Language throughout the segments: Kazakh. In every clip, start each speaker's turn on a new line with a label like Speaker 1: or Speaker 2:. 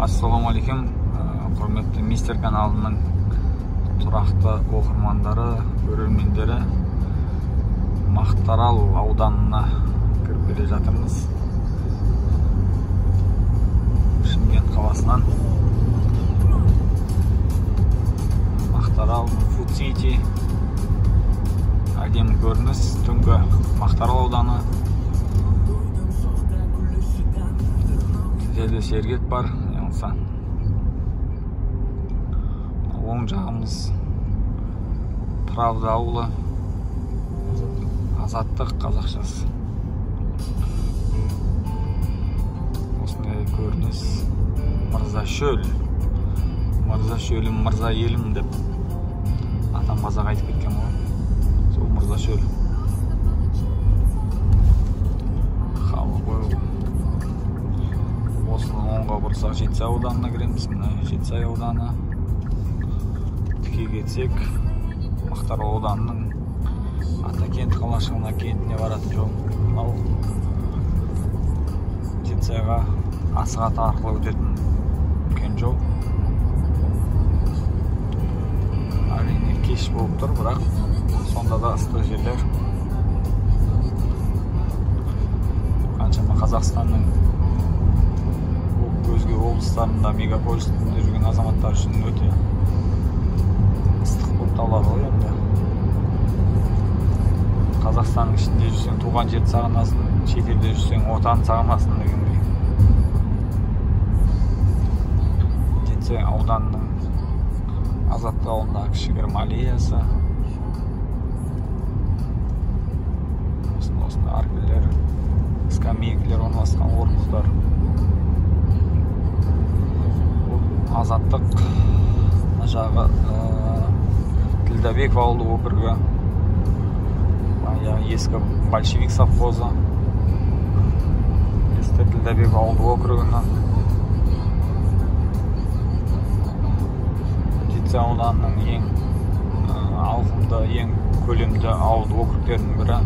Speaker 1: Ассалаумағалейкум, құрметті Мистер каналының тұрақты оқырмандары, көрермендері. Мақтаарал ауданына кіріп келе жатырмыз. Шымкент қаласынан. Мақтаарал Food City. Әдемі көрініс, түнгі Мақтаарал ауданы. Тізелі сергек бар, яңса. Оң жағымыз Правда ауылы, Азаттық қазақшасы. Осындай көрініс. Мырза шөл. Мырза шөлім, мырза елім деп атам қазақ айтып кеткен ғой. Сол мырза шөл. Осыны оңға бұрсақ Жетісай ауданына кіреміз. Мына Жетісай ауданы. Тіке кетсек Мақтаарал ауданының Атакент қалашығына кентіне баратын жол. Ал Жетісайға Асығат арқылы өтетін үлкен жол. Әрине кеш болып тұр, бірақ сонда да ыстық жерлер. Қаншама Қазақстанның өзге облыстарында, мегаполистерінде жүрген азаматтар үшін өте ыстық болып табылады ғой енді. Қазақстанның ішінде жүрсең туған жерді сағынасың, шетелде жүрсең отанын сағынасың дегендей. Жетісай ауданының Азаттық ауылындағы кішігірім аллеясы. Осында аркелер, скамейкалар орналасқан орындықтар. Азаттық жағы Ділдәбеков ауылдық округі. Ескі большевик совхозы. Ескі Ділдәбеков ауылдық округінің Жетісай ауданының ең ауқымды, ең көлемді ауылдық округтерінің бірі.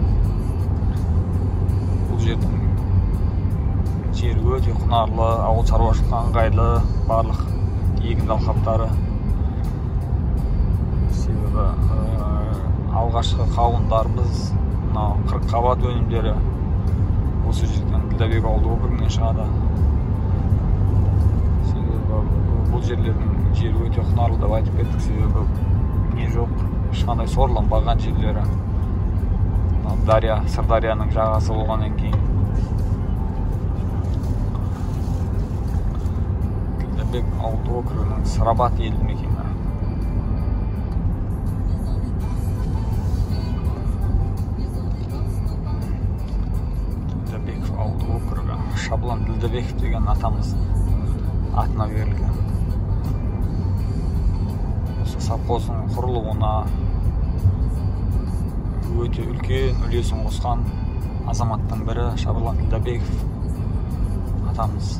Speaker 1: Бұл жердің жері өте құнарлы, ауыл шаруашылыққа ыңғайлы, барлық егінді алқаптары. Себебі алғашқы қауындарымыз, мынау қырыққабат өнімдері осы жерден Ділдәбеков ауылдық округінен шығады. Себебі бұл жерлердің жері өте құнарлы деп айтып кеттік. Себебі не жоқ, ешқандай сорланбаған жерлері. Дария, Сырдарияның жағасы болғаннан кейін. Ауылдық округінің Сырабат елді мекені. Ділдәбеков ауылдық округі. Шаблон Ділдәбеков деген атамыздың атына берілген. Осы совхоздың құрылуына өте үлкен үлесін қосқан азаматтың бірі Шаблон Ділдәбеков атамыз.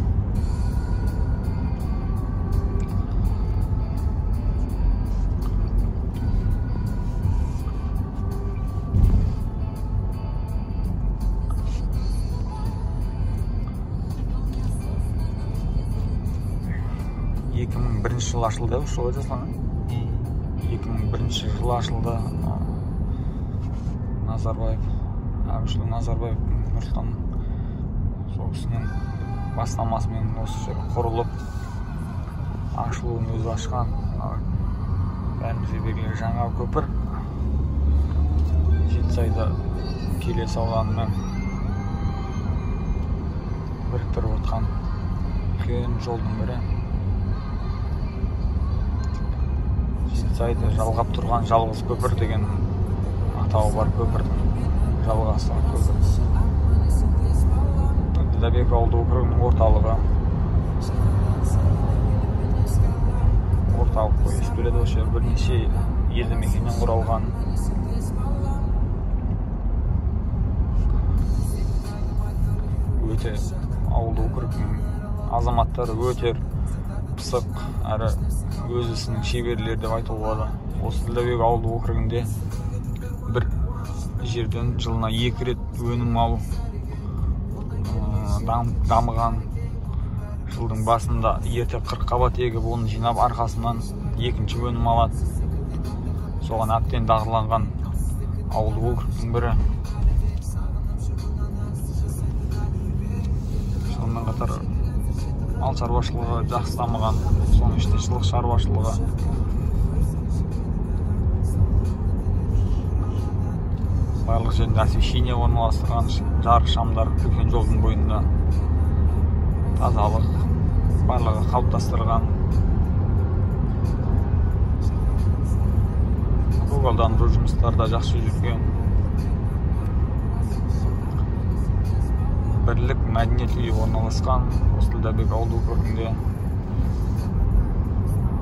Speaker 1: Жылы ашылды, шолай жасалған. 2001 жылы ашылды. Назарбаев, Әбішұлы Назарбаев Нұрсұлтан соғысының бастамасымен осы жер құрылып, ашылуын өзі ашқан. Бәрімізге белгілі жаңа көпір. Жетісайды Келес ауданымен біріктіріп отқан үлкен жолдың бірі. Жетісайды жалғап тұрған жалғыз көпір деген атауы бар көпірдің. Жалғасы көпір. Ділдәбеков ауылдық округінің орталығы. Орталық қой естіледі осы жер. Бірнеше елді мекеннен құралған. Өте ауылдық округінің азаматтары өте пысық әрі өз ісінің шеберлері деп айтуға болады. Осы Ділдәбеков ауылдық округінде бір жерден жылына 2 рет өнім алу дамыған жылдың басында ерте 40 қабат егіп оны жинап арқасынан екінші өнім алады. Соған әбден дағдыланған ауылдық округтің бірі. Сонымен қатар мал шаруашылығы жақсы дамыған, соның ішінде жылқы шаруашылығы. Барлық жерінде освещение орналастырған, жарық шамдар үлкен жолдың бойында. Тазалық барлығы қалыптастырған. Көгалдандыру жұмыстары да жақсы жүрген. Бірлік мәдениет үйі орналасқан осы Ділдәбек ауылдық округінде.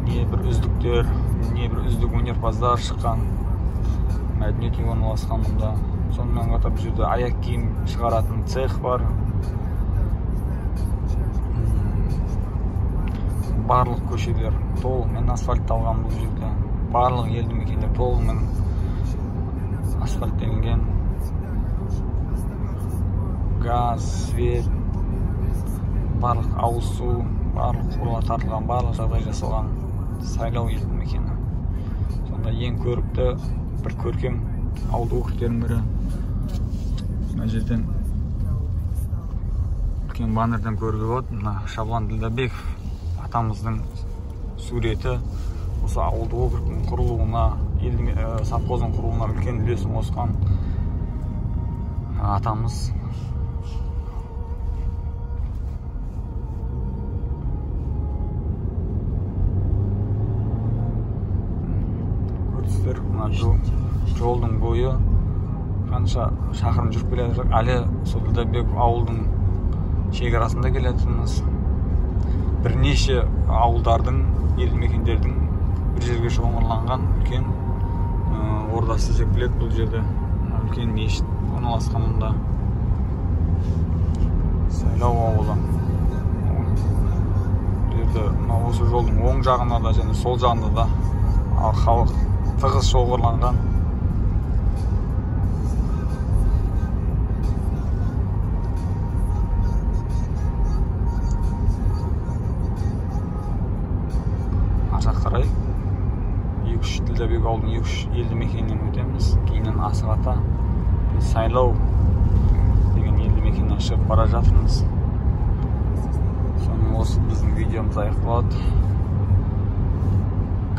Speaker 1: Не бір үздіктер, не бір үздік өнерпаздар шыққан мәдениет үйі орналасқан мұнда. Сонымен қатар бұл жерде аяқ киім шығаратын цех бар. Барлық көшелер толығымен асфальтталған бұл жерде. Барлық елді мекендер толығымен асфальттелінген. Газ, свет, барлық ауыз су, барлық қорлар тартылған, барлық жағдай жасалған Сайлау елді мекені. Сонда ең көрікті бір көркем ауылдық округтердің бірі. Мына жерден үлкен баннерден көруге болады. Мына Шаблан Ділдәбеков атамыздың суреті осы ауылдық округтың құрылуына, совхоздың құрылуына үлкен үлесін қосқан атамыз. Көрдіңіздер, мына жолдың бойы қанша шақырым жүріп келе жатыр. Әлі сол Ділдәбеков ауылдың шекарасында келетініміз. Бірнеше ауылдардың, елді мекендердің бір жерге шоғырланған үлкен ордасы деп біледі бұл жерде. Үлкен мешіт орналасқан мұнда. Сайлау ауылы. Бұл жерде осы жолдың оң жағында да және сол жағында да халық тығыз шоғырланған. Аржақ қарай Ділдәбек ауылдың 2-3 елді мекенінен өтеміз. Кейіннен Асығата, Сайлау деген елді мекеннен шығып бара жатырмыз. Соның осы біздің видеомыз аяқталады.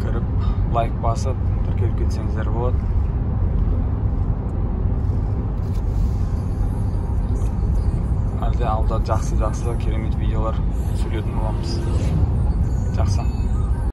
Speaker 1: Кіріп, лайк басып, тіркеліп кетсеңіздер болады. Әлде алда жақсы керемет видеолар сөйлейтін боламыз.